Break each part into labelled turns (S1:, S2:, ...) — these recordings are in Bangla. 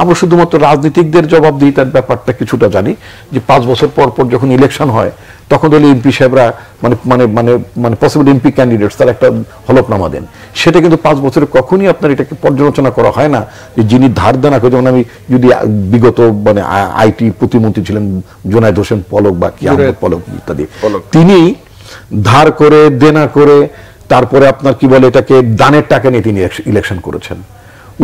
S1: আমরা শুধুমাত্র রাজনীতিকদের জবাবদিহিতার ব্যাপারটা কিছুটা জানি, যে 5 বছর পর পর যখন ইলেকশন হয় তখন হলে এমপি সাহেবরা মানে মানে মানে মানে পসিবল এমপি ক্যান্ডিডেটস তারা একটা হলফনামা দেন। সেটা কিন্তু 5 বছরে কখনই আপনার এটাকে পর্যালোচনা করা হয় না যে যিনি ধার দেনা করে, যেমন আমি যদি বিগত মানে আইটি প্রতিমন্ত্রী ছিলেন জুনায়েদ হোসেন পলক বা কি পলক ইত্যাদি, তিনি ধার করে দেনা করে তারপরে আপনার কি বলে এটাকে দানের টাকা নিয়ে তিনি ইলেকশন করেছেন।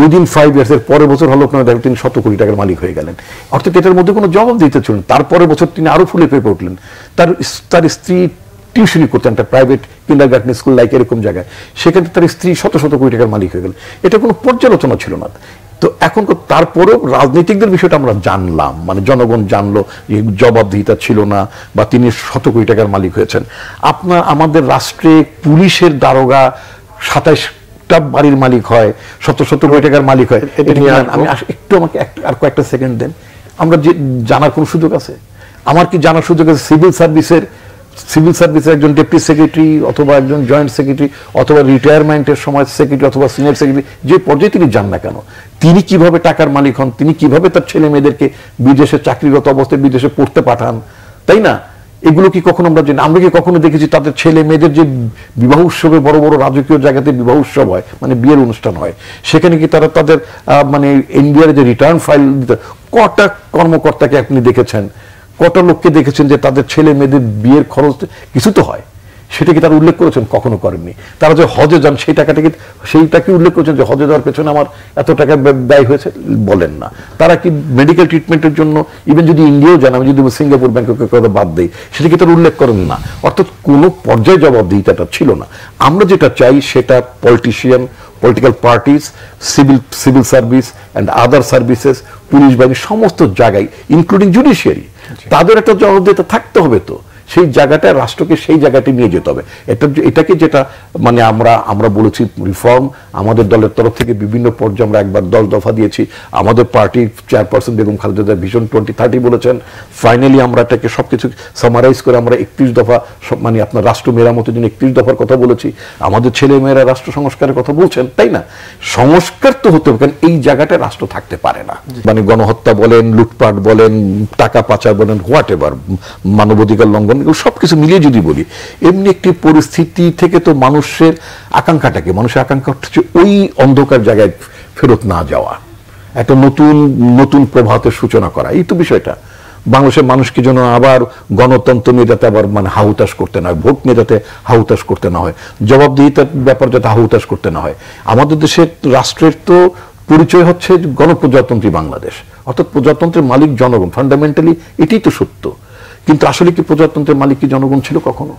S1: উইদিন 5 ইয়ার্স এর পরের বছর হলফনামা দেখেন তিনি 100 কোটি টাকার মালিক হয়ে গেলেন। অর্থাৎ এটার মধ্যে কোনো জবাব দিতে ছিলেন। তারপরের বছর তিনি আরো ফুলে ফেপে উঠলেন। তার স্ত্রী টিউশনি করতেন একটা প্রাইভেট কিন্ডারগার্টেন স্কুল লাইক এরকম জায়গায়, সেখানে তার স্ত্রী শত শত কোটি টাকার মালিক হয়ে গেলেন। এটা কোনো পর্যালোচনা ছিল না। তো এখন তারপরেও রাজনীতিকদের বিষয়টা আমরা জানলাম, মানে জনগণ জানলো যে জবাবদিহিতা ছিল না বা তিনি শত কোটি টাকার মালিক হয়েছেন। আমাদের রাষ্ট্রে পুলিশের দারোগা 27টা বাড়ির মালিক হয়, শত শত কোটি টাকার মালিক হয়। আমি একটু আমাকে আর কয়েকটা সেকেন্ড দেন। আমরা যে জানার কোন সুযোগ আছে? আমার কি জানার সুযোগ আছে সিভিল সার্ভিসের একজন ডেপুটি সেক্রেটারি অথবা একজন জয়েন্ট সেক্রেটারি অথবা রিটায়ারমেন্টের সময় সেক্রেটারি অথবা সিনিয়র সেক্রেটারি যে পর্যায়ে তিনি যান না কেন, তিনি কিভাবে টাকার মালিক হন, তিনি কিভাবে তার ছেলে মেয়েদেরকে বিদেশে চাকরিগত অবস্থায় বিদেশে পড়তে পাঠান, তাই না? এগুলো কি কখনো আমরা জানি? আমরা কি কখনো দেখেছি তাদের ছেলে মেয়েদের যে বিবাহ উৎসবে বড় বড় রাজকীয় জায়গাতে বিবাহ উৎসব হয়, মানে বিয়ের অনুষ্ঠান হয়, সেখানে কি তারা তাদের মানে ইন্ডিয়ার যে রিটার্ন ফাইল দিতে, কটা কর্মকর্তাকে আপনি দেখেছেন, কটা লোককে দেখেছেন যে তাদের ছেলে মেয়েদের বিয়ের খরচ কিছু তো হয়, সেটা কি তারা উল্লেখ করেছেন? কখনো করেননি। তারা যে হজে যান সেইটাকে উল্লেখ করেছেন যে হজে যাওয়ার পেছনে আমার এত টাকা ব্যয় হয়েছে, বলেন না। তারা কি মেডিকেল ট্রিটমেন্টের জন্য ইভেন যদি ইন্ডিয়াও যান, আমি যদি সিঙ্গাপুর ব্যাংককের কথা বাদ দিই, সেটা কি তারা উল্লেখ করেন না? অর্থাৎ কোনো পর্যায়ে জবাবদিহিতাটা ছিল না। আমরা যেটা চাই সেটা political parties, civil service and other services, police বাহিনী, সমস্ত জায়গায় ইনক্লুডিং জুডিশিয়ারি, তাদের একটা জবাবদিহিতা থাকতে হবে। তো সেই জায়গাটা রাষ্ট্রকে সেই জায়গাতে নিয়ে যেতে হবে। এটাকে যেটা মানে আমরা বলেছি রিফর্ম, আমাদের দলের তরফ থেকে বিভিন্ন পর্যায়ে আমরা একবার 10 দফা দিয়েছি। আমাদের পার্টির চেয়ারপারসন বেগম খালেদা ভিশন 2030 বলেছেন। ফাইনালি আমরা এটাকে সবকিছু সামারাইজ করে আমরা 31 দফা মানে আপনার রাষ্ট্র মেরামতের জন্য 31 দফার কথা বলেছি। আমাদের ছেলে মেয়েরা রাষ্ট্র সংস্কারের কথা বলছেন, তাই না? সংস্কার তো হতে হবে, কারণ এই জায়গাটায় রাষ্ট্র থাকতে পারে না। মানে গণহত্যা বলেন, লুটপাট বলেন, টাকা পাচার বলেন, হোয়াট এভার, মানবাধিকার লঙ্ঘন, সবকিছু মিলিয়ে যদি বলি, এমনি একটি পরিস্থিতি থেকে তো মানুষের আকাঙ্ক্ষা হচ্ছে ওই অন্ধকার জায়গায় ফেরত না যাওয়া, একটা নতুন প্রভাতের সূচনা করা। এই তো বিষয়টা। বাংলাদেশের মানুষকে যেন আবার গণতন্ত্র নিয়ে যাতে আবার মানে হাহুতাশ করতে না হয়, ভোট নিয়ে যাতে হাহুতাশ করতে না হয়, জবাবদিহিতার ব্যাপার যাতে হাহুতাশ করতে না হয়। আমাদের দেশের রাষ্ট্রের তো পরিচয় হচ্ছে গণপ্রজাতন্ত্রী বাংলাদেশ, অর্থাৎ প্রজাতন্ত্রের মালিক জনগণ। ফান্ডামেন্টালি এটাই তো সত্য। কিন্তু আসলে কি প্রজাতন্ত্রের মালিক কি জনগণ ছিল কখনো?